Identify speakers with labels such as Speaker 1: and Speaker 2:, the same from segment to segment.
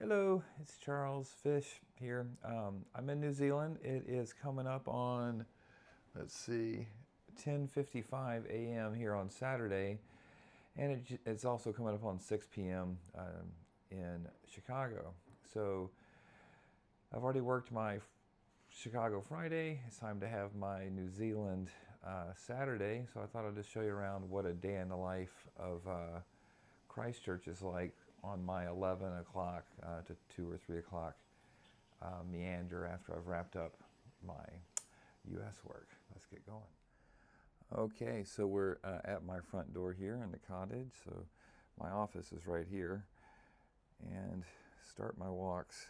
Speaker 1: Hello, it's Charles Fish here. I'm in New Zealand. It is coming up on, let's see, 10:55 a.m. here on Saturday, and it's also coming up on 6 p.m. In Chicago. So I've already worked my Chicago Friday. It's time to have my New Zealand Saturday. So I thought I'd just show you around what a day in the life of Christchurch is like on my 11 o'clock to 2 or 3 o'clock meander after I've wrapped up my U.S. work. Let's get going. Okay, so we're at my front door here in the cottage. So my office is right here, and start my walks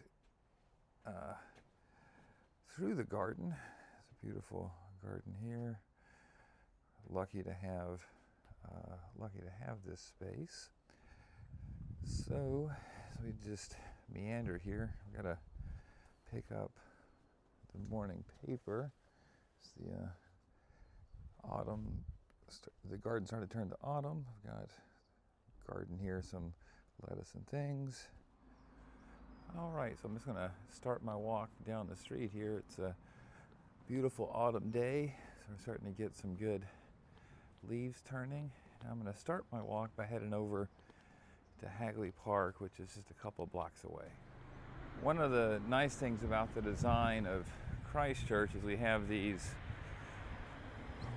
Speaker 1: through the garden. It's a beautiful garden here. Lucky to have this space. So we just meander here. We gotta pick up the morning paper. It's the autumn. The garden's starting to turn to autumn. I've got garden here, some lettuce and things. All right, so I'm just gonna start my walk down the street here. It's a beautiful autumn day, so we're starting to get some good leaves turning. And I'm gonna start my walk by heading over to Hagley Park, which is just a couple blocks away. One of the nice things about the design of Christchurch is we have these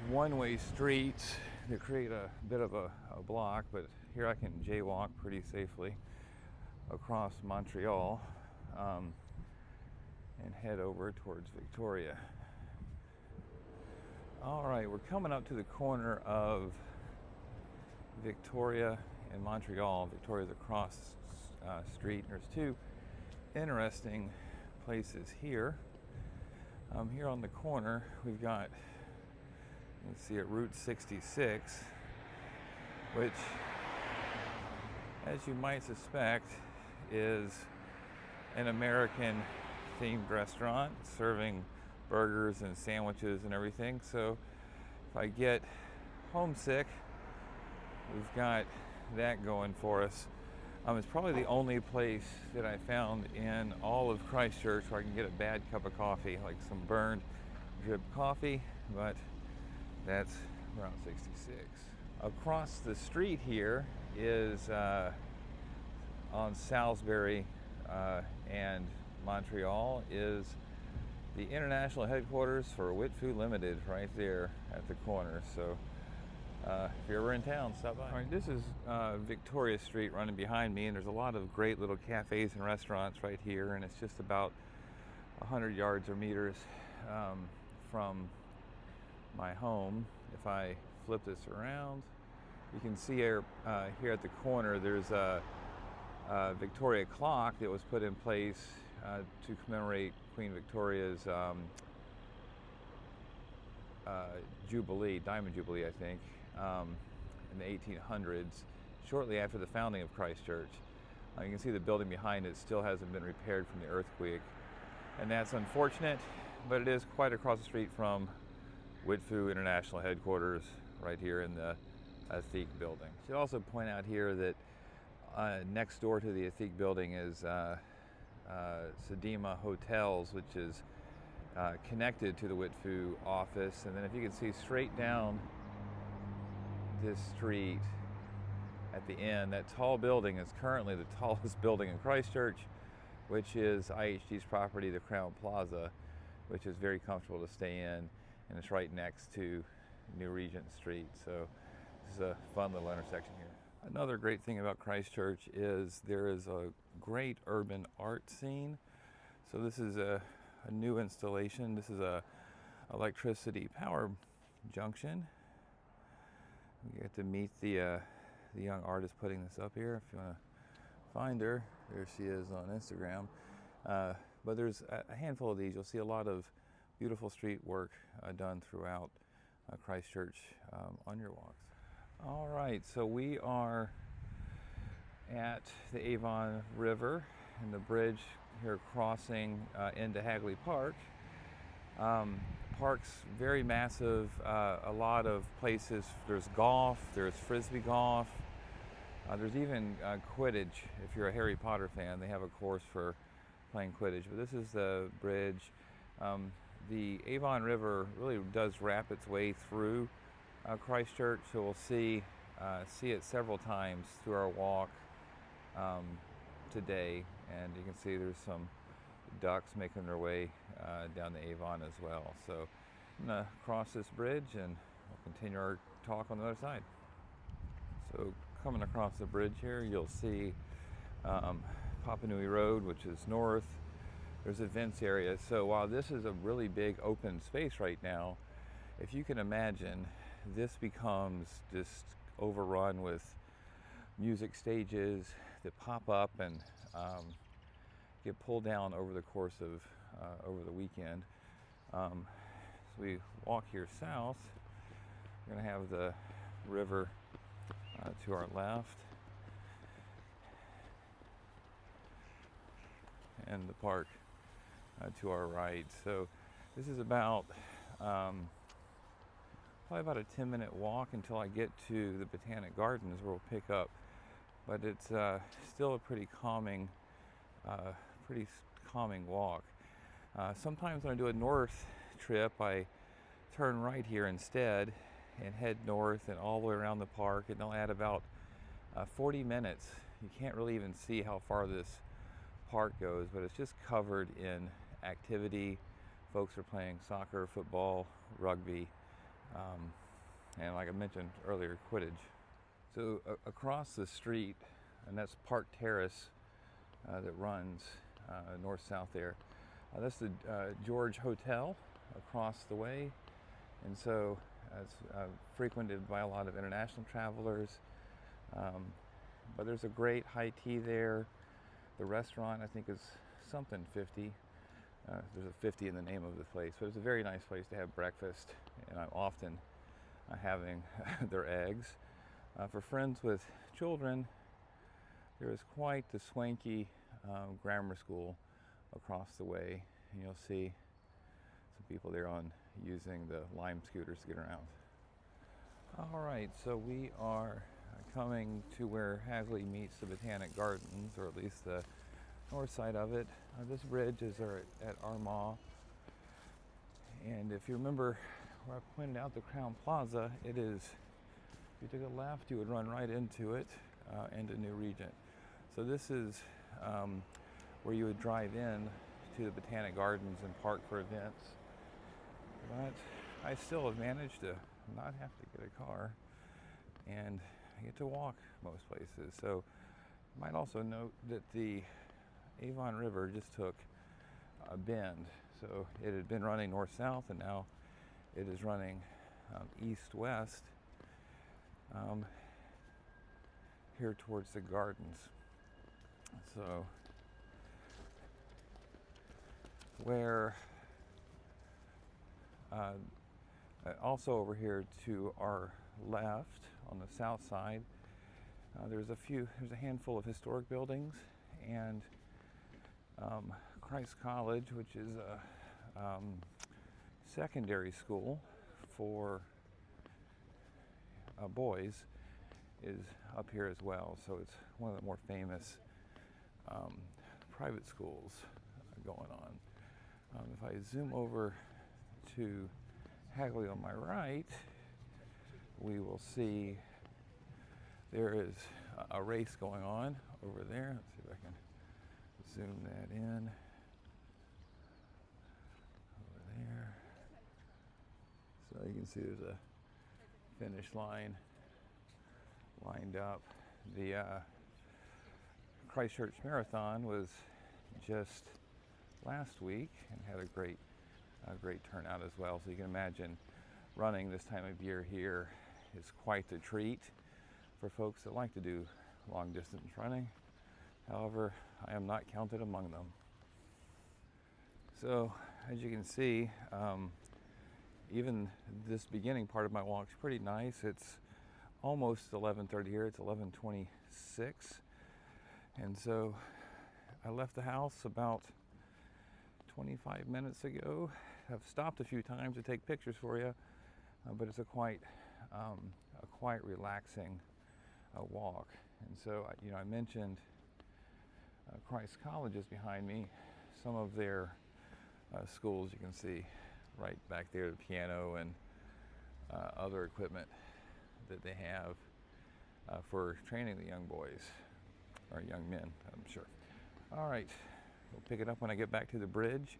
Speaker 1: one-way streets that create a bit of a block, but here I can jaywalk pretty safely across Montreal and head over towards Victoria. All right, we're coming up to the corner of Victoria and Montreal. Victoria's across street. There's two interesting places here. Here on the corner, we've got, let's see, at Route 66, which, as you might suspect, is an American themed restaurant serving burgers and sandwiches and everything. So if I get homesick, we've got that going for us. It's probably the only place that I found in all of Christchurch where I can get a bad cup of coffee, like some burned drip coffee, but that's Route 66. Across the street here is on Salisbury and Montreal is the international headquarters for Whitfu Limited, right there at the corner. So if you're ever in town, stop by. All right, this is Victoria Street running behind me, and there's a lot of great little cafes and restaurants right here, and it's just about 100 yards or meters from my home. If I flip this around, you can see here at the corner there's a Victoria clock that was put in place to commemorate Queen Victoria's Jubilee, Diamond Jubilee, I think, in the 1800s, shortly after the founding of Christchurch. You can see the building behind it still hasn't been repaired from the earthquake, and that's unfortunate, but it is quite across the street from Whitfu International Headquarters, right here in the Athik building. I should also point out here that next door to the Athik building is Sedima Hotels, which is connected to the Whitfu office. And then if you can see straight down this street at the end, that tall building is currently the tallest building in Christchurch, which is IHG's property, the Crown Plaza, which is very comfortable to stay in, and it's right next to New Regent Street. So this is a fun little intersection here. Another great thing about Christchurch is there is a great urban art scene. So this is a new installation. This is a electricity power junction. You get to meet the young artist putting this up here. If you want to find her, there she is on Instagram. But there's a handful of these. You'll see a lot of beautiful street work done throughout Christchurch on your walks. All right, so we are at the Avon River and the bridge here crossing into Hagley Park. Park's very massive, a lot of places. There's golf, there's frisbee golf, There's even Quidditch. If you're a Harry Potter fan, they have a course for playing Quidditch. But this is the bridge. The Avon River really does wrap its way through Christchurch, so we'll see it several times through our walk today. And you can see there's some ducks making their way down the Avon as well. So I'm going to cross this bridge and we'll continue our talk on the other side. So coming across the bridge here, you'll see Papanui Road, which is north. There's events areas. So while this is a really big open space right now, if you can imagine, this becomes just overrun with music stages that pop up and get pulled down over the course of over the weekend. So we walk here south. We're going to have the river to our left and the park to our right. So this is about probably about a 10-minute walk until I get to the Botanic Gardens, where we'll pick up. But it's still a pretty calming walk. Sometimes when I do a north trip, I turn right here instead and head north and all the way around the park, and I'll add about 40 minutes. You can't really even see how far this park goes, but it's just covered in activity. Folks are playing soccer, football, rugby, and like I mentioned earlier, Quidditch. So across the street, and that's Park Terrace that runs north-south there. That's the George Hotel across the way, and so it's frequented by a lot of international travelers. But there's a great high tea there. The restaurant, I think, is something 50. There's a 50 in the name of the place, but it's a very nice place to have breakfast, and I'm often having their eggs. For friends with children, there is quite the swanky grammar school across the way, and you'll see some people there on using the Lime scooters to get around. All right, so we are coming to where Hagley meets the Botanic Gardens, or at least the north side of it. This bridge is at Armagh, and if you remember where I pointed out the Crown Plaza, it is, if you took a left, you would run right into it, into New Regent. So this is where you would drive in to the Botanic Gardens and park for events. But I still have managed to not have to get a car, and I get to walk most places. So you might also note that the Avon River just took a bend. So it had been running north-south, and now it is running east-west here towards the gardens. So where also over here to our left on the south side, there's a handful of historic buildings, and Christ College, which is a secondary school for boys, is up here as well. So it's one of the more famous private schools going on. If I zoom over to Hagley on my right, we will see there is a race going on over there. Let's see if I can zoom that in. Over there. So you can see there's a finish line lined up. The Christchurch Marathon was just last week and had a great turnout as well. So you can imagine running this time of year here is quite the treat for folks that like to do long distance running. However, I am not counted among them. So as you can see, even this beginning part of my walk is pretty nice. It's almost 11:30 here. It's 11:26, and so I left the house about 25 minutes ago. I've stopped a few times to take pictures for you, but it's a quite relaxing walk. And so, I mentioned Christ College is behind me. Some of their schools you can see right back there, the piano and other equipment that they have for training the young boys, or young men, I'm sure. All right, we'll pick it up when I get back to the bridge,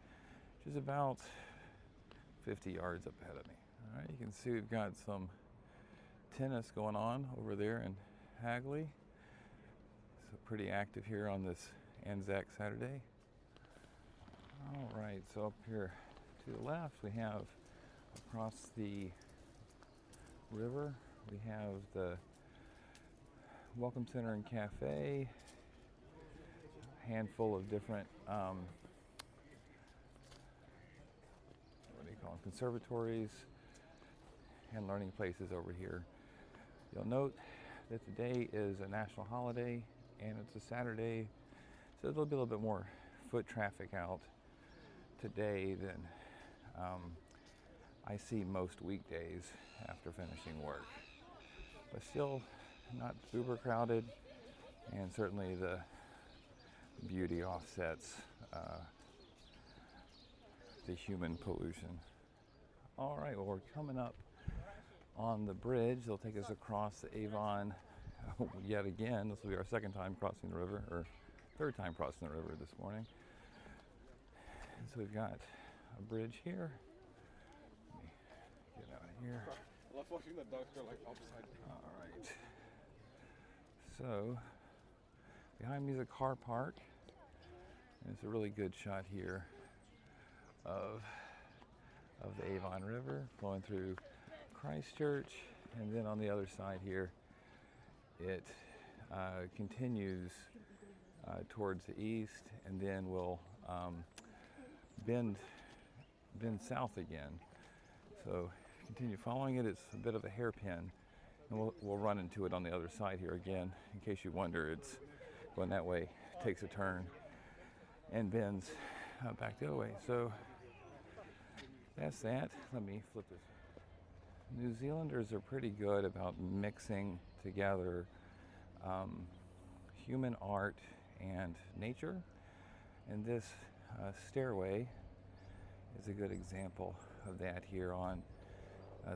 Speaker 1: which is about 50 yards up ahead of me. All right, you can see we've got some tennis going on over there in Hagley. So pretty active here on this Anzac Saturday. All right, so up here to the left we have, across the river, we have the Welcome Center and Cafe, a handful of different what do you call them, conservatories and learning places over here. You'll note that today is a national holiday and it's a Saturday, so there'll be a little bit more foot traffic out today than I see most weekdays after finishing work. But still not uber crowded, and certainly the beauty offsets the human pollution. All right, well, we're coming up on the bridge. They'll take us across the Avon yet again. This will be our second time crossing the river, or third time crossing the river this morning. And so we've got a bridge here. Let me get out of here.
Speaker 2: I love watching the ducks go like upside down.
Speaker 1: All right. So behind me is a car park. And it's a really good shot here of the Avon River flowing through Christchurch, and then on the other side here it continues towards the east, and then will bend south again. So continue following it. It's a bit of a hairpin, and we'll run into it on the other side here again. In case you wonder, it's going that way, takes a turn and bends back the other way. So that's that. Let me flip this. New Zealanders are pretty good about mixing together human art and nature, and this stairway is a good example of that here on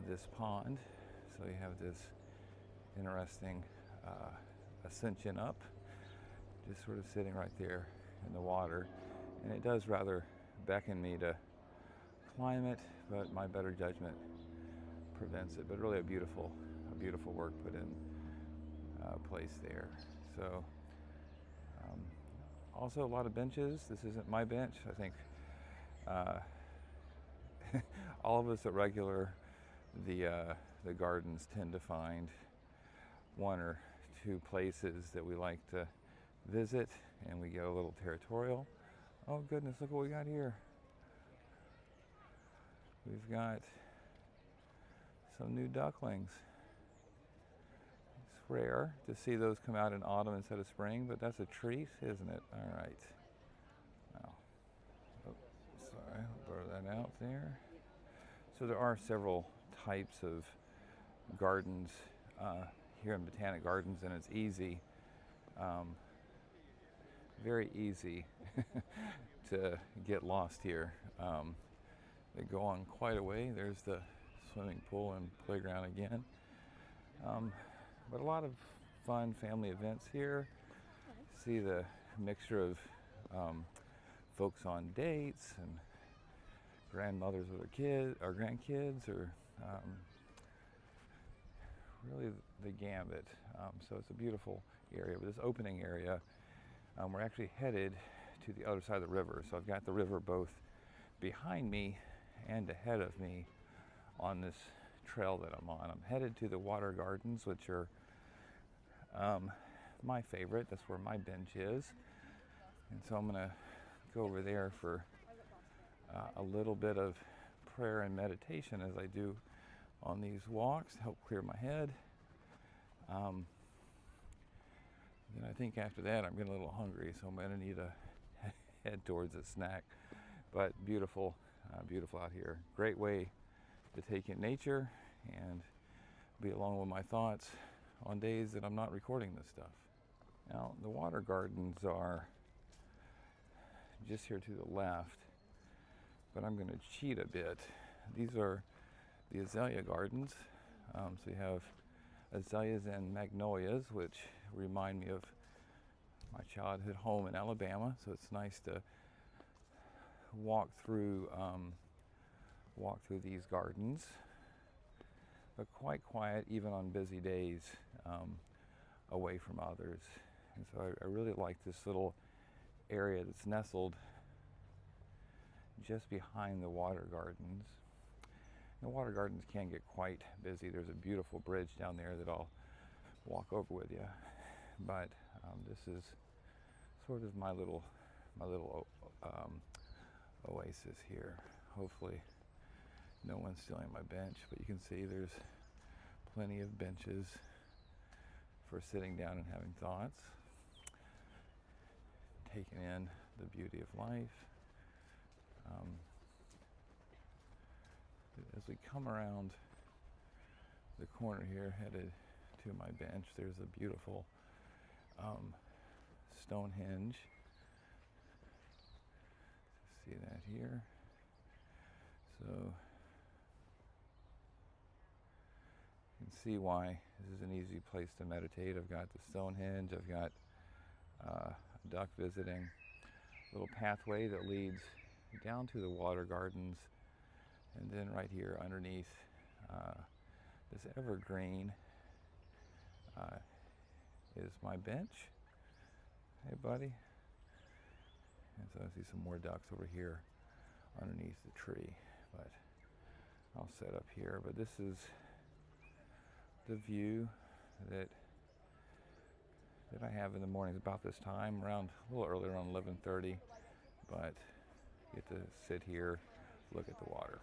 Speaker 1: this pond. So you have this interesting ascension up, just sort of sitting right there in the water, and it does rather beckon me to climb it, but my better judgment prevents it. But really a beautiful work put in place there. So also a lot of benches. This isn't my bench. I think all of us at regular the gardens tend to find one or two places that we like to visit, and we get a little territorial. Oh goodness, look what we got here. We've got some new ducklings. It's rare to see those come out in autumn instead of spring, but that's a treat, isn't it? All right. Now, oh, sorry, I'll blur that out there. So there are several types of gardens here in Botanic Gardens, and it's easy, very easy to get lost here. They go on quite a way. There's the swimming pool and playground again. But a lot of fun family events here. See the mixture of folks on dates and grandmothers with their kids or grandkids, or really the gambit. So it's a beautiful area. But this opening area, we're actually headed to the other side of the river. So I've got the river both behind me and ahead of me on this trail that I'm on. I'm headed to the water gardens, which are my favorite. That's where my bench is. And so I'm going to go over there for a little bit of prayer and meditation, as I do on these walks, to help clear my head. Then I think after that I'm getting a little hungry, so I'm going to need to head towards a snack. But beautiful, beautiful out here. Great way to take in nature and be alone with my thoughts on days that I'm not recording this stuff. Now, the water gardens are just here to the left, but I'm going to cheat a bit. These are the azalea gardens. So you have azaleas and magnolias, which remind me of my childhood home in Alabama. So it's nice to walk through these gardens, but quite quiet even on busy days, away from others. And so I really like this little area that's nestled just behind the water gardens. The water gardens can get quite busy. There's a beautiful bridge down there that I'll walk over with you, but this is sort of my little oasis here. Hopefully no one's stealing my bench, but you can see there's plenty of benches for sitting down and having thoughts, taking in the beauty of life. As we come around the corner here, headed to my bench, there's a beautiful Stonehenge. See that here? So you can see why this is an easy place to meditate. I've got the Stonehenge, I've got a duck visiting, a little pathway that leads down to the water gardens, and then right here underneath this evergreen is my bench. Hey buddy. And so I see some more ducks over here underneath the tree, but I'll set up here. But this is the view that I have in the mornings about this time, around a little earlier, around 11:30, but get to sit here, look at the water.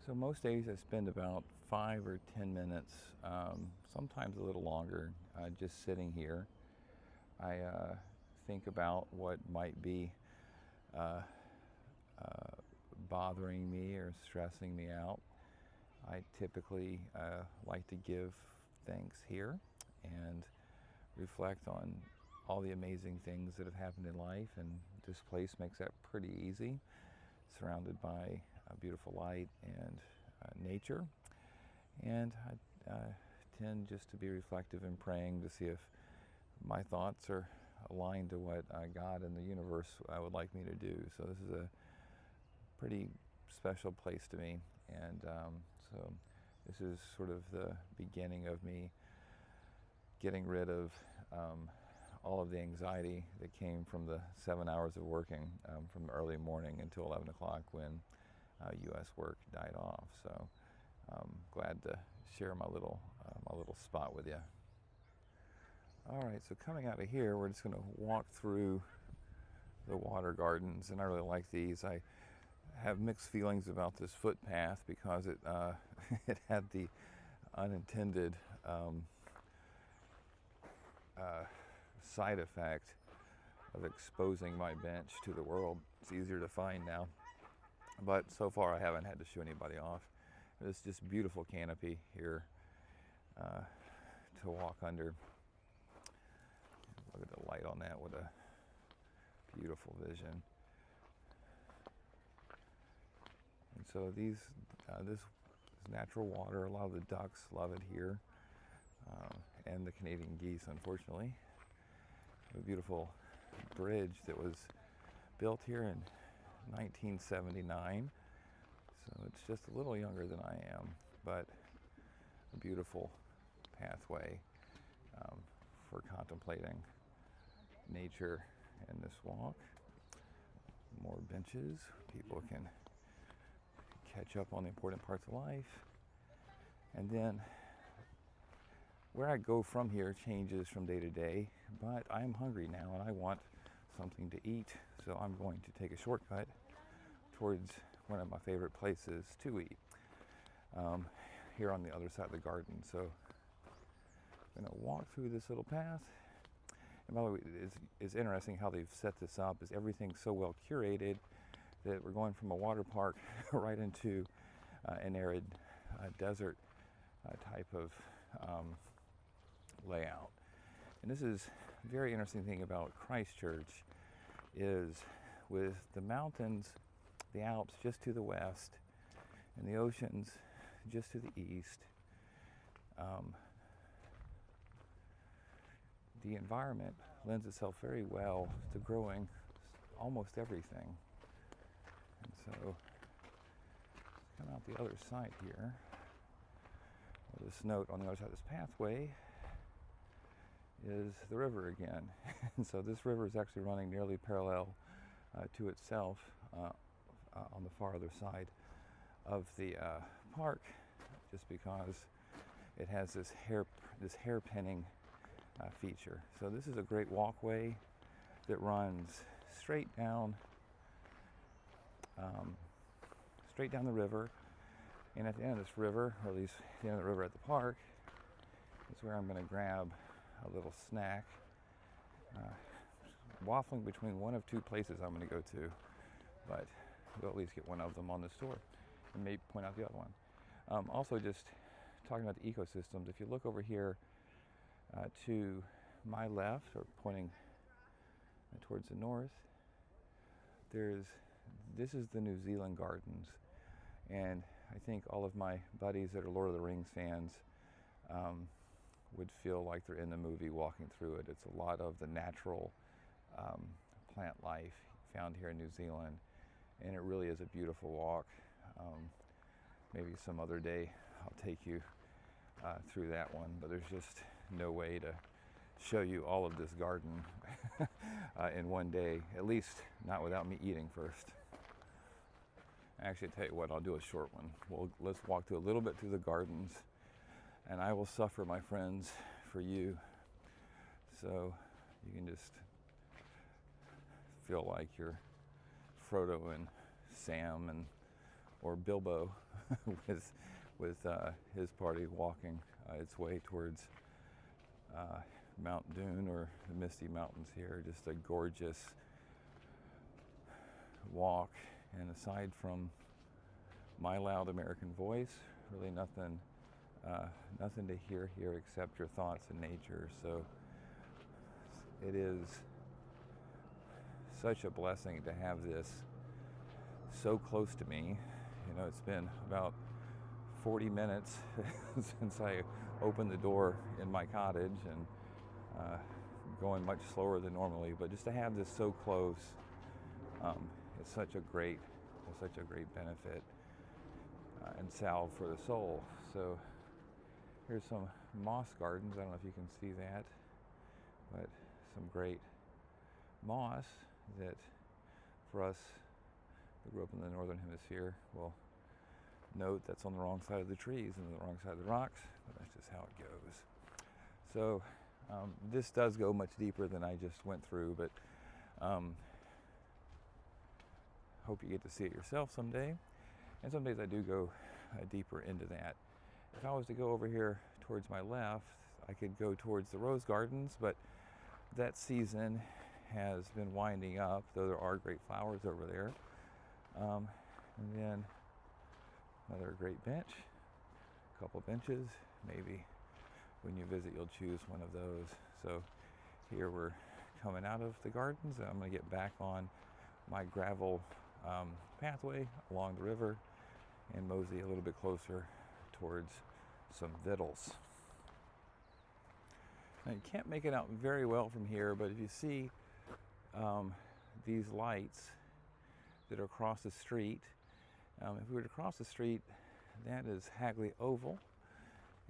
Speaker 1: So most days I spend about 5 or 10 minutes, sometimes a little longer, just sitting here. I think about what might be bothering me or stressing me out. I typically like to give thanks here and reflect on all the amazing things that have happened in life, and this place makes that pretty easy, surrounded by beautiful light and nature. And I tend just to be reflective and praying to see if my thoughts are aligned to what God and the universe would like me to do. So this is a pretty special place to me, and so this is sort of the beginning of me getting rid of all of the anxiety that came from the 7 hours of working from early morning until 11 o'clock when U.S. work died off. So glad to share my little spot with you. All right, so coming out of here, we're just going to walk through the water gardens, and I really like these. I have mixed feelings about this footpath because it it had the unintended side effect of exposing my bench to the world. It's easier to find now, but so far I haven't had to shoo anybody off. It's just beautiful canopy here to walk under. Look at the light on that, what a beautiful vision. And so this natural water, a lot of the ducks love it here, and the Canadian geese, unfortunately. A beautiful bridge that was built here in 1979, so it's just a little younger than I am, but a beautiful pathway for contemplating nature in this walk. More benches, people can catch up on the important parts of life. And then where I go from here changes from day to day, but I'm hungry now and I want something to eat, so I'm going to take a shortcut towards one of my favorite places to eat, here on the other side of the garden. So I'm going to walk through this little path. And by the way, it's interesting how they've set this up. Is everything's so well curated that we're going from a water park right into an arid desert type of layout. And this is a very interesting thing about Christchurch is with the mountains, the Alps just to the west, and the oceans just to the east. The environment lends itself very well to growing almost everything. And so, let's come out the other side here. Well, this note on the other side of this pathway is the river again. And so this river is actually running nearly parallel to itself on the far other side of the park, just because it has this hairpinning feature. So this is a great walkway that runs straight down the river, and at the end of this river, or at least the end of the river at the park, is where I'm going to grab a little snack, waffling between one of two places I'm going to go to, but we'll at least get one of them on this tour and maybe point out the other one. Also, just talking about the ecosystems, if you look over here to my left, or pointing towards the north, this is the New Zealand Gardens, and I think all of my buddies that are Lord of the Rings fans would feel like they're in the movie walking through it. It's a lot of the natural plant life found here in New Zealand, and it really is a beautiful walk. Maybe some other day I'll take you through that one, but there's just no way to show you all of this garden in one day, at least not without me eating first. Actually, tell you what, I'll do a short one. Let's walk through a little bit through the gardens, and I will suffer, my friends, for you. So you can just feel like you're Frodo and Sam or Bilbo with his party walking its way towards Mount Doon, or the Misty Mountains here. Just a gorgeous walk, and aside from my loud American voice, really nothing to hear here except your thoughts in nature. So it is such a blessing to have this so close to me. You know, it's been about 40 minutes since I opened the door in my cottage, and going much slower than normally, but just to have this so close, it's such a great benefit and salve for the soul. So here's some moss gardens. I don't know if you can see that, but some great moss that, for us who grew up in the northern hemisphere, will note that's on the wrong side of the trees and the wrong side of the rocks, but that's just how it goes. So this does go much deeper than I just went through, but hope you get to see it yourself someday. And some days I do go deeper into that. If I was to go over here towards my left, I could go towards the rose gardens, but that season has been winding up, though there are great flowers over there. And then another great bench, a couple benches. Maybe when you visit you'll choose one of those. So here we're coming out of the gardens, and I'm going to get back on my gravel pathway along the river and mosey a little bit closer towards some victuals. Now you can't make it out very well from here, but if you see these lights that are across the street, if we were to cross the street, that is Hagley Oval,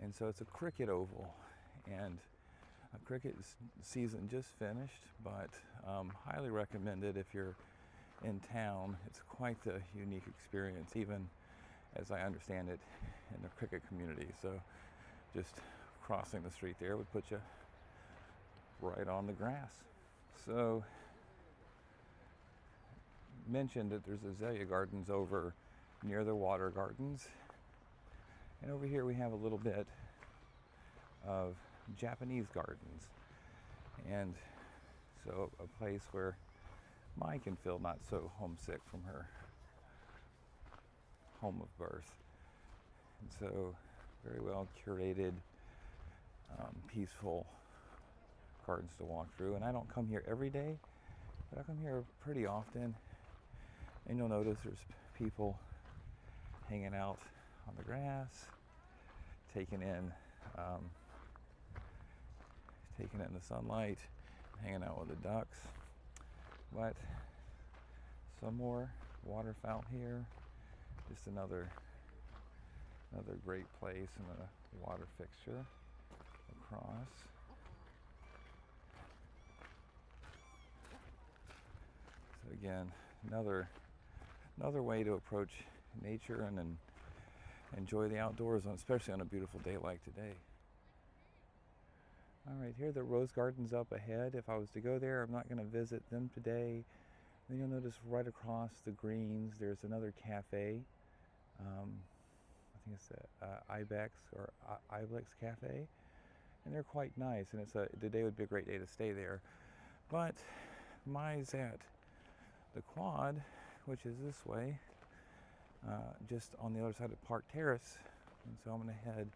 Speaker 1: and so it's a cricket oval, and a cricket season just finished, but highly recommended if you're in town. It's quite the unique experience, even as I understand it, in the cricket community. So just crossing the street there would put you right on the grass. So mentioned that there's azalea gardens over near the water gardens, and over here we have a little bit of Japanese gardens, and so a place where Mai can feel not so homesick from her home of birth. And so very well curated peaceful gardens to walk through. And I don't come here every day, but I come here pretty often. And you'll notice there's people hanging out on the grass, taking in the sunlight, hanging out with the ducks. But some more water fountain here. Just another great place and a water fixture across. So again, another way to approach nature and enjoy the outdoors, especially on a beautiful day like today. All right, here are the rose gardens up ahead. If I was to go there, I'm not going to visit them today. Then you'll notice right across the greens, there's another cafe. I think it's the Ibex or Ibex Cafe, and they're quite nice. And today would be a great day to stay there. But mine's at the quad, which is this way, just on the other side of Park Terrace. And so I'm going to head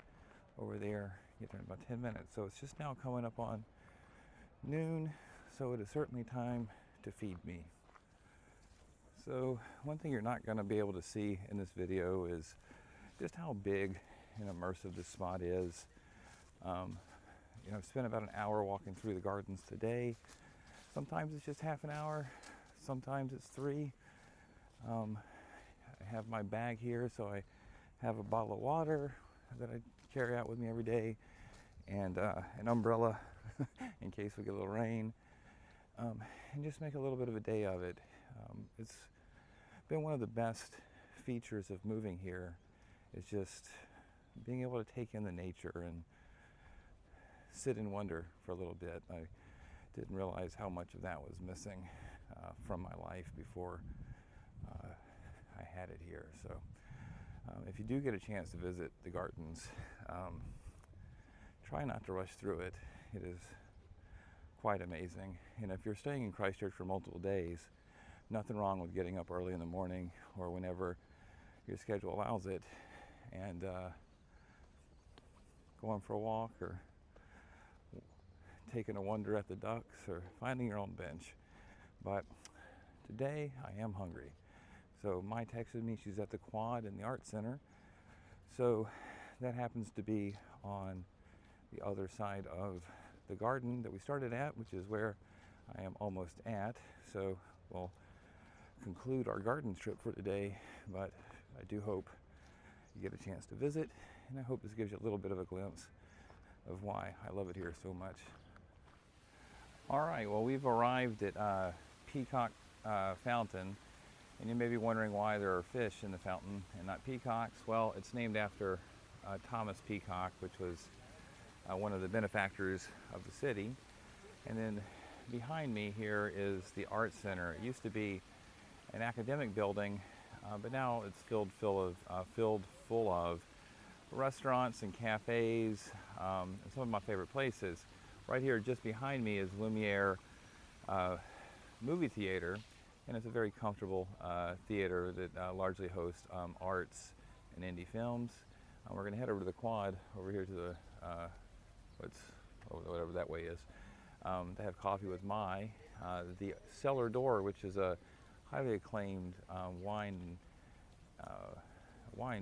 Speaker 1: over there, get there in about 10 minutes. So it's just now coming up on noon, so it is certainly time to feed me. So one thing you're not going to be able to see in this video is just how big and immersive this spot is. I've spent about an hour walking through the gardens today. Sometimes it's just half an hour, sometimes it's 3. I have my bag here, so I have a bottle of water that I carry out with me every day, and an umbrella in case we get a little rain, and just make a little bit of a day of it. It's been one of the best features of moving here, is just being able to take in the nature and sit and wonder for a little bit. I didn't realize how much of that was missing from my life before I had it here. So if you do get a chance to visit the gardens, try not to rush through it. It is quite amazing. And if you're staying in Christchurch for multiple days, nothing wrong with getting up early in the morning or whenever your schedule allows it and going for a walk or taking a wander at the ducks or finding your own bench. But today I am hungry. So Mai texted me, she's at the Quad in the Art Center. So that happens to be on the other side of the garden that we started at, which is where I am almost at. So we'll conclude our garden trip for today, but I do hope you get a chance to visit, and I hope this gives you a little bit of a glimpse of why I love it here so much. All right, well, we've arrived at Peacock Fountain, and you may be wondering why there are fish in the fountain and not peacocks. Well, it's named after Thomas Peacock, which was one of the benefactors of the city. And then behind me here is the Art Center. It used to be an academic building, but now it's filled full of restaurants and cafes, and some of my favorite places. Right here, just behind me, is Lumiere movie theater, and it's a very comfortable theater that largely hosts arts and indie films. We're going to head over to the Quad, over here to the whatever that way is, to have coffee with Mai. The cellar door, which is a highly acclaimed wine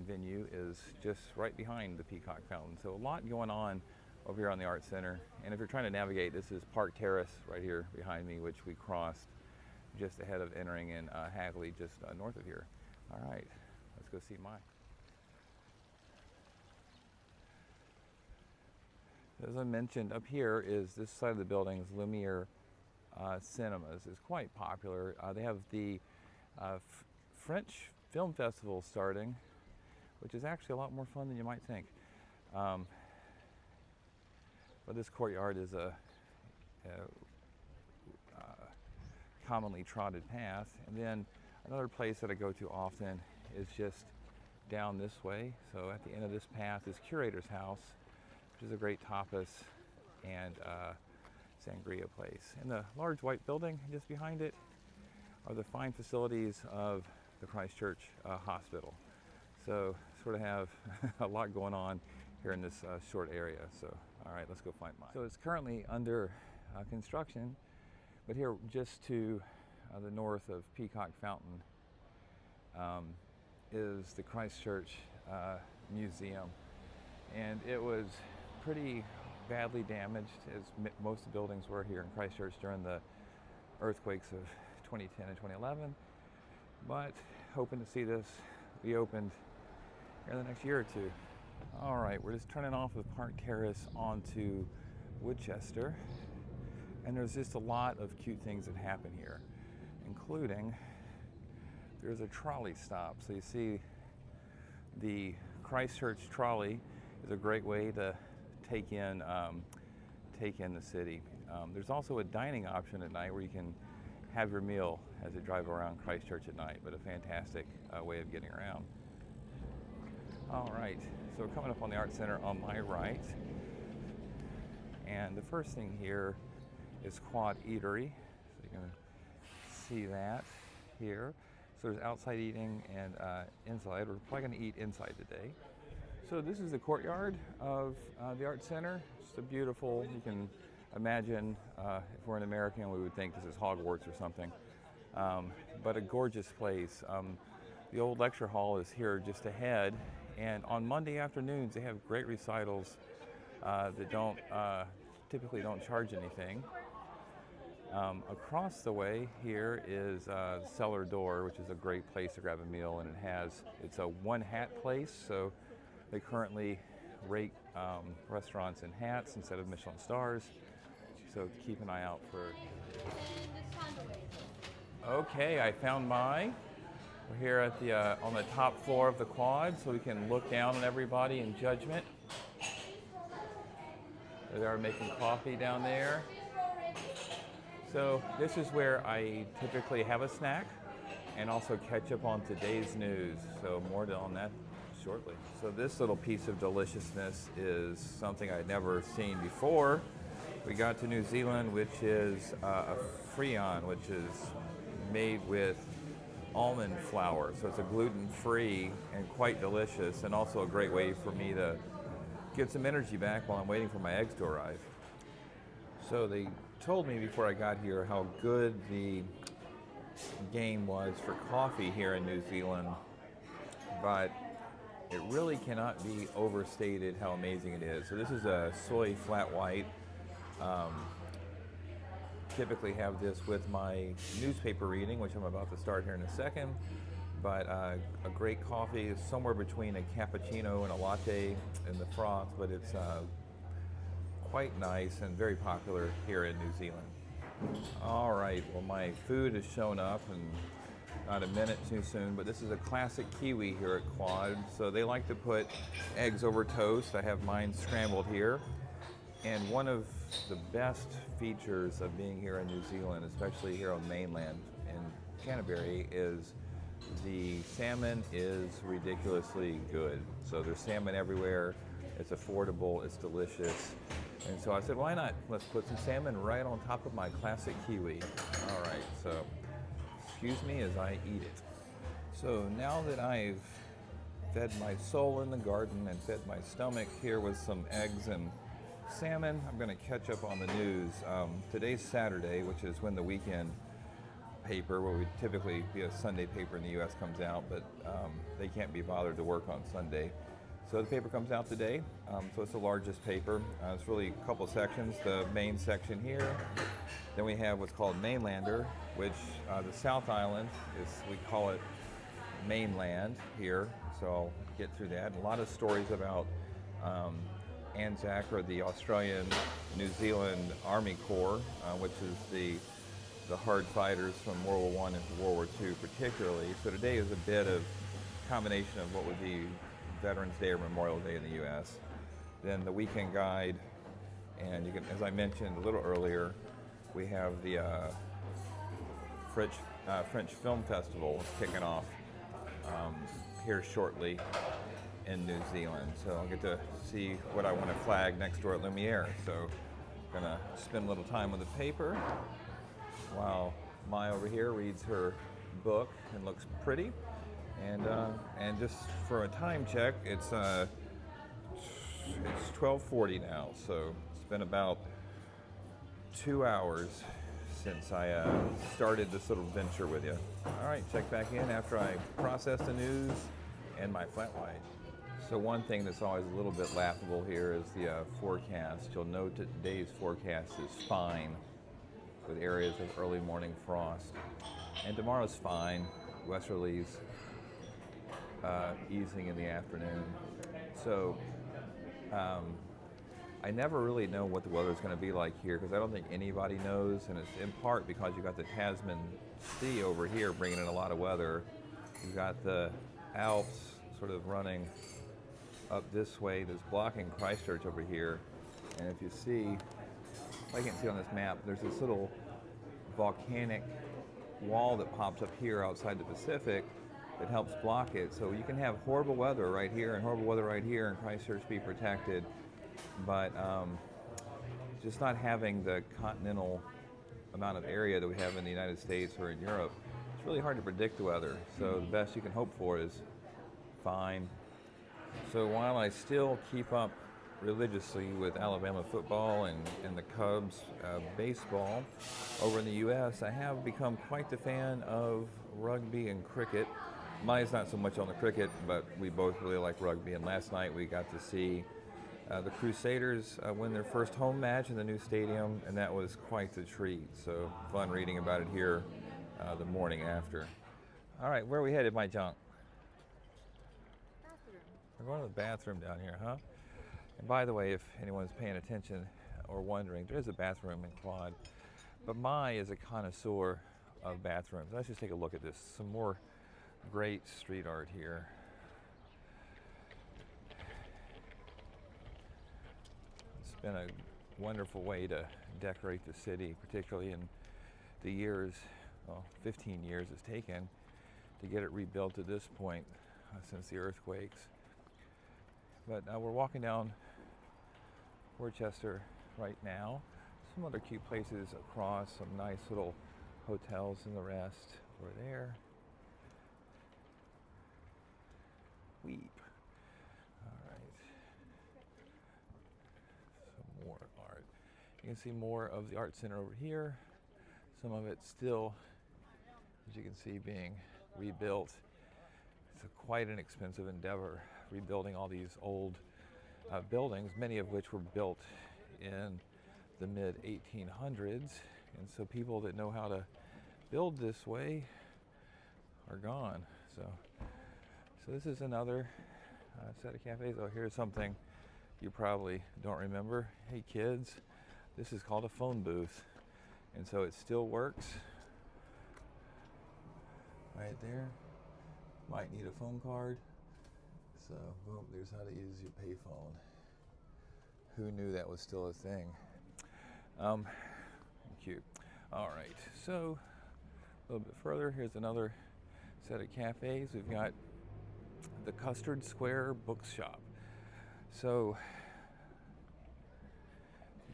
Speaker 1: venue, is just right behind the Peacock Fountain. So a lot going on over here on the Art Center. And if you're trying to navigate, this is Park Terrace right here behind me, which we crossed just ahead of entering in Hagley, just north of here. All right, let's go see Mai. As I mentioned, up here is this side of the building is Lumiere Cinemas. It's quite popular. They have the French Film Festival starting, which is actually a lot more fun than you might think. But this courtyard is a commonly trotted path. And then another place that I go to often is just down this way. So at the end of this path is Curator's House, which is a great tapas and sangria place. And the large white building just behind it are the fine facilities of the Christchurch Hospital. So sort of have a lot going on here in this short area. So, All right, let's go find mine. So it's currently under construction, but here just to the north of Peacock Fountain is the Christchurch Museum. And it was pretty badly damaged, as most of the buildings were here in Christchurch during the earthquakes of 2010 and 2011. But hoping to see this be opened here in the next year or two. All right, we're just turning off of Park Terrace onto Woodchester, and there's just a lot of cute things that happen here, including there's a trolley stop. So you see the Christchurch trolley is a great way to take in the city. There's also a dining option at night where you can have your meal as you drive around Christchurch at night, but a fantastic way of getting around. All right, so we're coming up on the Art Center on my right, and the first thing here is Quad Eatery. So you can see that here. So there's outside eating and inside. We're probably going to eat inside today. So this is the courtyard of the Art Center. Just a beautiful, you can imagine if we're an American, we would think this is Hogwarts or something. But a gorgeous place. The old lecture hall is here just ahead. And on Monday afternoons, they have great recitals that typically don't charge anything. Across the way here is the Cellar Door, which is a great place to grab a meal, and it's a one hat place, so they currently rate restaurants in hats instead of Michelin stars, so keep an eye out for. Okay, I found mine. We're here at the on the top floor of the quad, so we can look down on everybody in judgment. They are making coffee down there. So this is where I typically have a snack and also catch up on today's news. So more on that shortly. So this little piece of deliciousness is something I'd never seen before. We got to New Zealand, which is a frian, which is made with almond flour. So it's a gluten-free and quite delicious, and also a great way for me to get some energy back while I'm waiting for my eggs to arrive. So they told me before I got here how good the game was for coffee here in New Zealand, but it really cannot be overstated how amazing it is. So this is a soy flat white. Typically have this with my newspaper reading, which I'm about to start here in a second, but a great coffee is somewhere between a cappuccino and a latte in the froth, but it's quite nice and very popular here in New Zealand. All right, well, my food has shown up, and not a minute too soon, but this is a classic Kiwi here at Quad. So they like to put eggs over toast. I have mine scrambled here. And one of the best features of being here in New Zealand, especially here on mainland in Canterbury, is the salmon is ridiculously good. So there's salmon everywhere. It's affordable, it's delicious. And so I said, why not? Let's put some salmon right on top of my classic Kiwi. All right, so excuse me as I eat it. So now that I've fed my soul in the garden and fed my stomach here with some eggs and salmon, I'm going to catch up on the news. Today's Saturday, which is when the weekend paper, what would typically be a Sunday paper in the U.S., comes out, but they can't be bothered to work on Sunday. So the paper comes out today, so it's the largest paper. It's really a couple sections. The main section here, then we have what's called Mainlander, which the South Island is, we call it mainland here, so I'll get through that. A lot of stories about ANZAC, or the Australian New Zealand Army Corps, which is the hard fighters from World War I into World War II particularly. So today is a bit of combination of what would be Veterans Day or Memorial Day in the U.S. Then the weekend guide, and you can, as I mentioned a little earlier, we have the French Film Festival kicking off here shortly in New Zealand. So I'll get to see what I want to flag next door at Lumiere. So I'm gonna spend a little time with the paper while Maya over here reads her book and looks pretty. And just for a time check, it's it's 12:40 now, so it's been about 2 hours since I started this little venture with you. All right, check back in after I process the news and my flat white. So one thing that's always a little bit laughable here is the forecast. You'll note that today's forecast is fine with areas of early morning frost. And tomorrow's fine, westerlies easing in the afternoon. So I never really know what the weather's going to be like here because I don't think anybody knows, and it's in part because you got the Tasman Sea over here bringing in a lot of weather. You've got the Alps sort of running up this way that's blocking Christchurch over here. And if you see, I can't see on this map, there's this little volcanic wall that pops up here outside the Pacific that helps block it. So you can have horrible weather right here and horrible weather right here and Christchurch be protected. But just not having the continental amount of area that we have in the United States or in Europe, it's really hard to predict the weather. So the best you can hope for is fine. So while I still keep up religiously with Alabama football and the Cubs baseball over in the U.S., I have become quite the fan of rugby and cricket. Mine's not so much on the cricket, but we both really like rugby. And last night we got to see the Crusaders win their first home match in the new stadium, and that was quite the treat. So fun reading about it here the morning after. All right, where are we headed, my junk?
Speaker 3: Bathroom.
Speaker 1: We're going to the bathroom down here, huh? And by the way, if anyone's paying attention or wondering, there is a bathroom in Quad. But Mai is a connoisseur of bathrooms. Let's just take a look at this. Some more great street art here. It's been a wonderful way to decorate the city, particularly in the years, 15 years it's taken to get it rebuilt to this point since the earthquakes. But we're walking down Worcester right now. Some other cute places across, some nice little hotels and the rest over there. Weep. All right. Some more art. You can see more of the art center over here. Some of it still, as you can see, being rebuilt. It's quite an expensive endeavor, rebuilding all these old buildings, many of which were built in the mid-1800s. And so people that know how to build this way are gone. So this is another set of cafes. Oh, here's something you probably don't remember. Hey kids, this is called a phone booth. And so it still works. Right there. Might need a phone card. So, boom, there's how to use your payphone. Who knew that was still a thing? Cute. All right, so a little bit further, here's another set of cafes. We've got the Custard Square Bookshop. So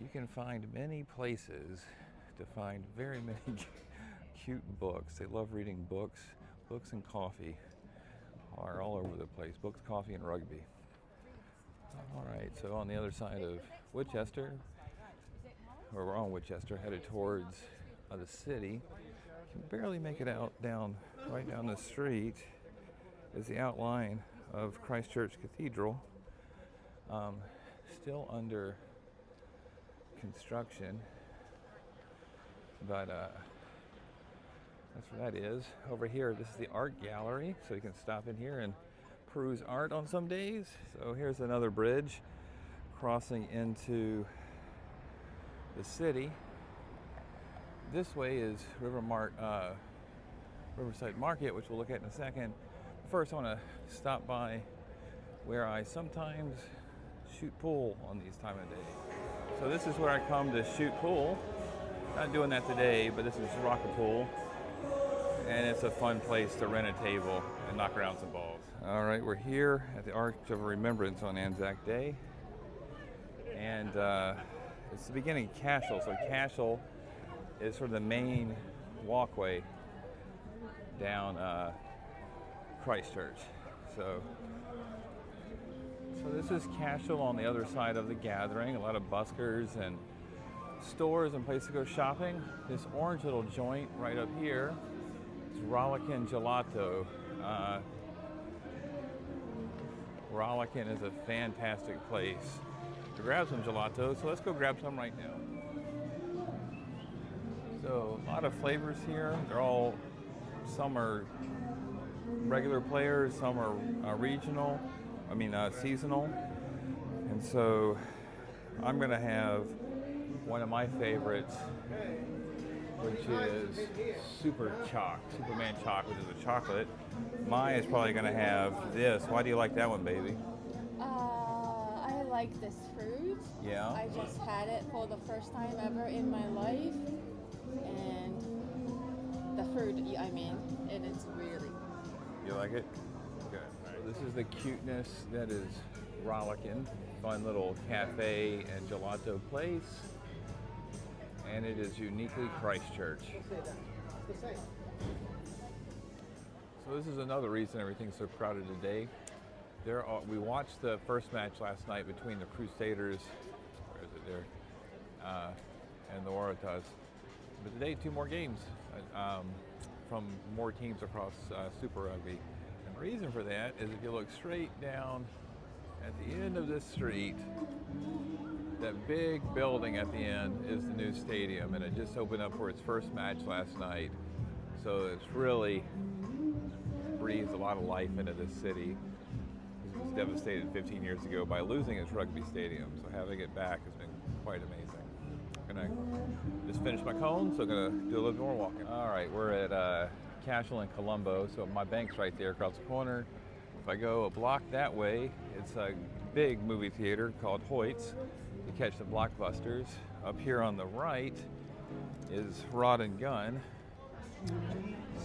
Speaker 1: you can find many places to find very many cute books. They love reading books. Books and coffee are all over the place. Books, coffee, and rugby. All right, so on the other side of Woodchester, or we're on Woodchester, headed towards the city. You can barely make it out right down the street is the outline of Christchurch Cathedral. Still under construction, but that's where that is. Over here, this is the art gallery, so you can stop in here and peruse art on some days. So here's another bridge crossing into the city. This way is Riverside Market, which we'll look at in a second. First, I want to stop by where I sometimes shoot pool on these time of day. So this is where I come to shoot pool. Not doing that today, but this is Rocket Pool. And it's a fun place to rent a table and knock around some balls. All right, we're here at the Arch of Remembrance on Anzac Day. And it's the beginning of Cashel. So Cashel is sort of the main walkway down Christchurch. So So this is Cashel on the other side of the gathering. A lot of buskers and stores and places to go shopping. This orange little joint right up here is Rollickin Gelato. Rollickin is a fantastic place to grab some gelato, so let's go grab some right now. So a lot of flavors here. They're all, some are regular players, some are regional, seasonal. And so I'm gonna have one of my favorites, which is Superman Choc, which is a chocolate. Maya is probably gonna have this. Why do you like that one, baby?
Speaker 3: I like this fruit.
Speaker 1: Yeah.
Speaker 3: I just had it for the first time ever in my life, and the fruit, and it's really.
Speaker 1: You like it? Good. All right. This is the cuteness that is Rollickin, fun little cafe and gelato place, and it is uniquely Christchurch. So this is another reason everything's so crowded today. We watched the first match last night between the Crusaders, where is it there, and the Waratahs. But today, 2 more games from more teams across Super Rugby. And the reason for that is if you look straight down at the end of this street, that big building at the end is the new stadium, and it just opened up for its first match last night. So it's really breathes a lot of life into this city. It was devastated 15 years ago by losing its rugby stadium, so having it back has been quite amazing. I'm gonna just finish my cone, so I'm gonna do a little more walking. All right, we're at Cashel in Colombo, so my bank's right there across the corner. If I go a block that way, it's a big movie theater called Hoyt's to catch the blockbusters. Up here on the right is Rod and Gun.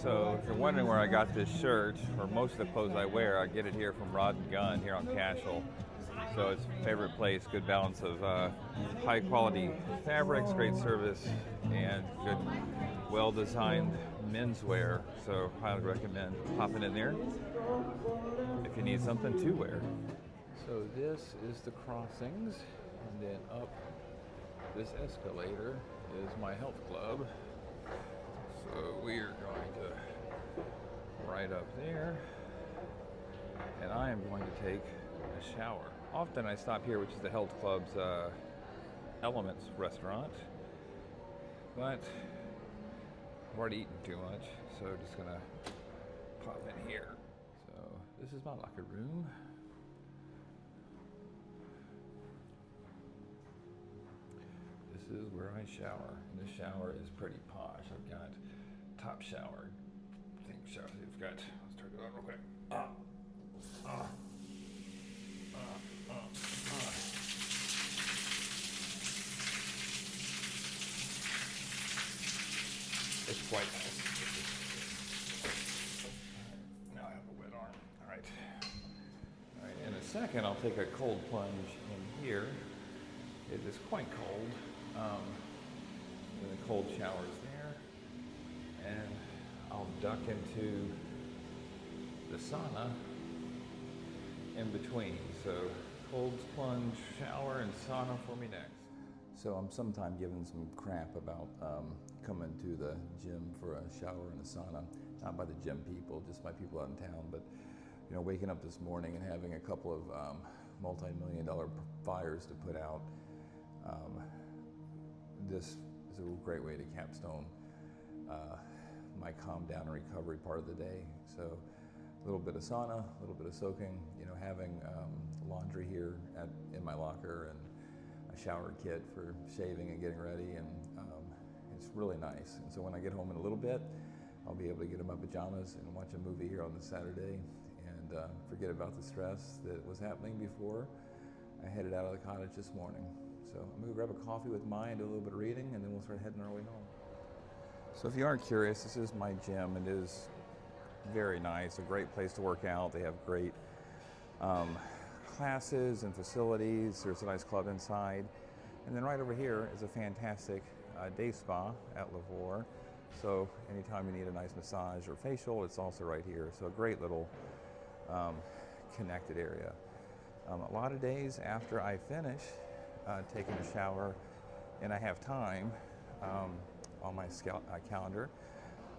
Speaker 1: So if you're wondering where I got this shirt, or most of the clothes I wear, I get it here from Rod and Gun here on Cashel. So it's a favorite place, good balance of high quality fabrics, great service, and good, well-designed menswear. So highly recommend popping in there if you need something to wear. So this is the crossings, and then up this escalator is my health club. So we are going to right up there, and I am going to take a shower. Often I stop here, which is the health club's Elements restaurant, but I've already eaten too much, so just gonna pop in here. So this is my locker room. This is where I shower, and the shower is pretty posh. I've got top shower, shower. We've got, let's turn it on real quick. It's quite nice. Now I have a wet arm. All right. All right. In a second, I'll take a cold plunge in here. It is quite cold. And the cold shower's there, and I'll duck into the sauna in between. So cold plunge, shower, and sauna for me next. So I'm sometimes given some crap about coming to the gym for a shower and a sauna, not by the gym people, just by people out in town. But you know, waking up this morning and having a couple of multi-million-dollar fires to put out, this is a great way to capstone my calm down and recovery part of the day. So a little bit of sauna, a little bit of soaking, you know, having laundry here in my locker, and a shower kit for shaving and getting ready, and it's really nice. And so when I get home in a little bit, I'll be able to get in my pajamas and watch a movie here on the Saturday, and forget about the stress that was happening before I headed out of the cottage this morning. So I'm gonna grab a coffee with Maya and do a little bit of reading, and then we'll start heading our way home. So if you aren't curious, this is my gym. It is very nice, a great place to work out. They have great classes and facilities. There's a nice club inside. And then right over here is a fantastic day spa at Lavore. So anytime you need a nice massage or facial, it's also right here. So a great little connected area. A lot of days after I finish taking a shower and I have time on my calendar,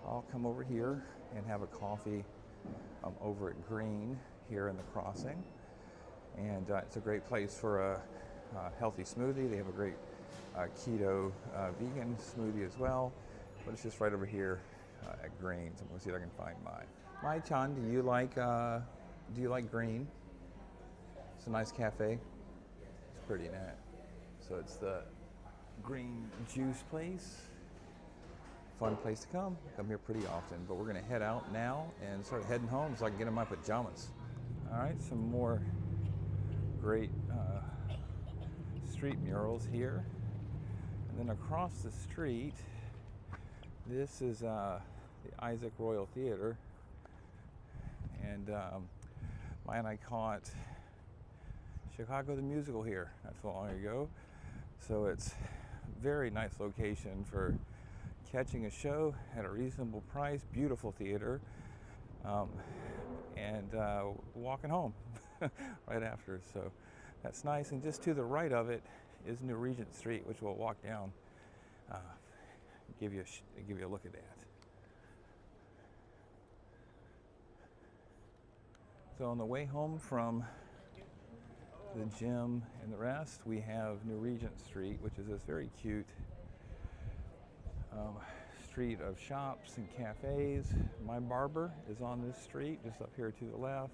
Speaker 1: I'll come over here and have a coffee over at Green here in the crossing. And it's a great place for a healthy smoothie. They have a great keto vegan smoothie as well, but it's just right over here at Green. So I'm gonna see if I can find mine. Mai Chan, do you like Green? It's a nice cafe. It's pretty neat. So it's the Green Juice place. Fun place to come. Come here pretty often, but we're gonna head out now and start heading home so I can get in my pajamas. All right, some more great street murals here. And then across the street, this is the Isaac Royal Theater. And Maya and I caught Chicago the Musical here not so long ago. So it's a very nice location for catching a show at a reasonable price, beautiful theater, and walking home right after. So that's nice. And just to the right of it is New Regent Street, which we'll walk down, give you a look at that. So on the way home from the gym and the rest, we have New Regent Street, which is this very cute street of shops and cafes. My barber is on this street, just up here to the left.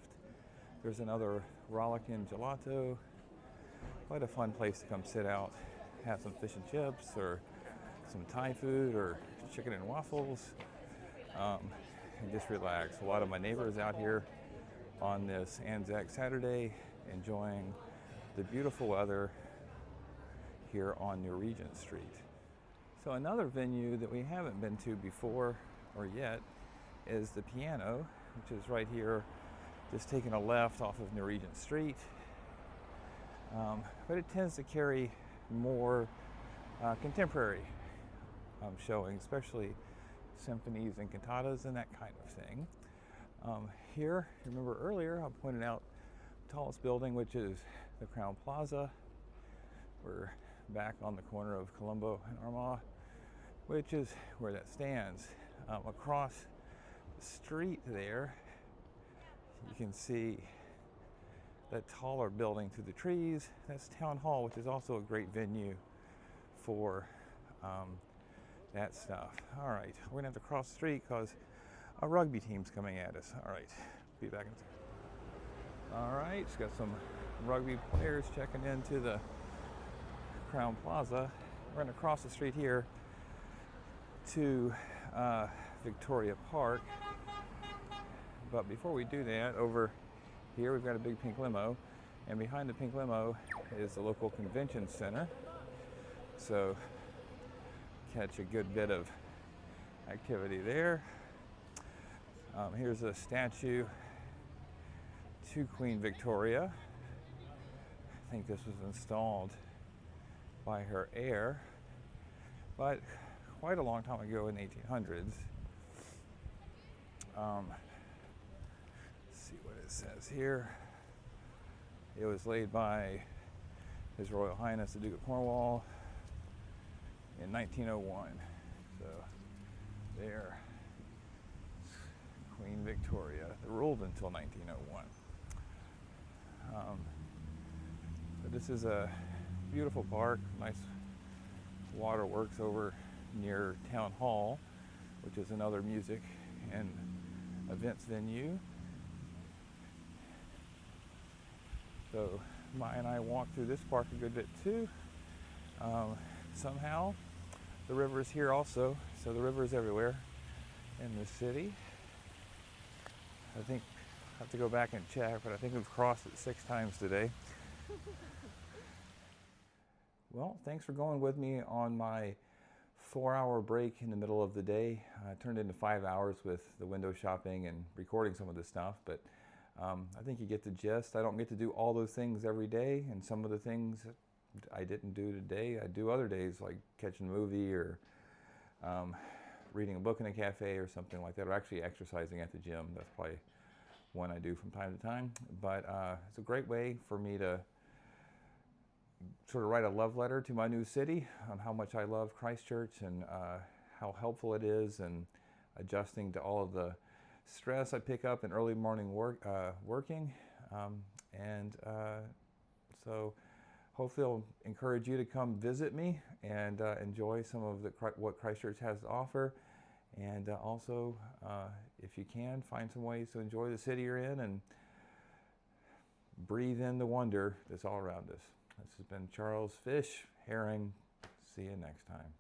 Speaker 1: There's another Rollickin' Gelato. Quite a fun place to come sit out, have some fish and chips, or some Thai food, or chicken and waffles, and just relax. A lot of my neighbors out here on this Anzac Saturday, enjoying the beautiful weather here on New Regent Street. So another venue that we haven't been to before or yet is the Piano, which is right here, just taking a left off of New Regent Street. But it tends to carry more contemporary showing, especially symphonies and cantatas and that kind of thing. Here, remember earlier I pointed out the tallest building, which is the Crown Plaza. We're back on the corner of Colombo and Armagh, which is where that stands. Across the street there, you can see that taller building through the trees. That's Town Hall, which is also a great venue for that stuff. All right, we're gonna have to cross the street because a rugby team's coming at us. All right, be back in a second. All right, it's got some rugby players checking into the Crown Plaza. We're gonna cross the street here to Victoria Park. But before we do that, over here we've got a big pink limo, and behind the pink limo is the local convention center. So catch a good bit of activity there. Here's a statue to Queen Victoria. I think this was installed by her heir, but quite a long time ago in the 1800s. Let's see what it says here. It was laid by His Royal Highness the Duke of Cornwall in 1901. So there, Queen Victoria, that ruled until 1901. But this is a beautiful park, nice waterworks over near Town Hall, which is another music and events venue. So Maya and I walked through this park a good bit too. Somehow the river is here also, so the river is everywhere in the city. I think I have to go back and check, but I think we've crossed it 6 times today. Well, thanks for going with me on my 4-hour break in the middle of the day. It turned into 5 hours with the window shopping and recording some of this stuff, but I think you get the gist. I don't get to do all those things every day, and some of the things I didn't do today, I do other days, like catching a movie or reading a book in a cafe or something like that, or actually exercising at the gym. That's probably when I do from time to time. But it's a great way for me to sort of write a love letter to my new city on how much I love Christchurch and how helpful it is in adjusting to all of the stress I pick up in early morning working. So hopefully I'll encourage you to come visit me and enjoy some of what Christchurch has to offer. And also, if you can, find some ways to enjoy the city you're in and breathe in the wonder that's all around us. This has been Charles Fish Herring. See you next time.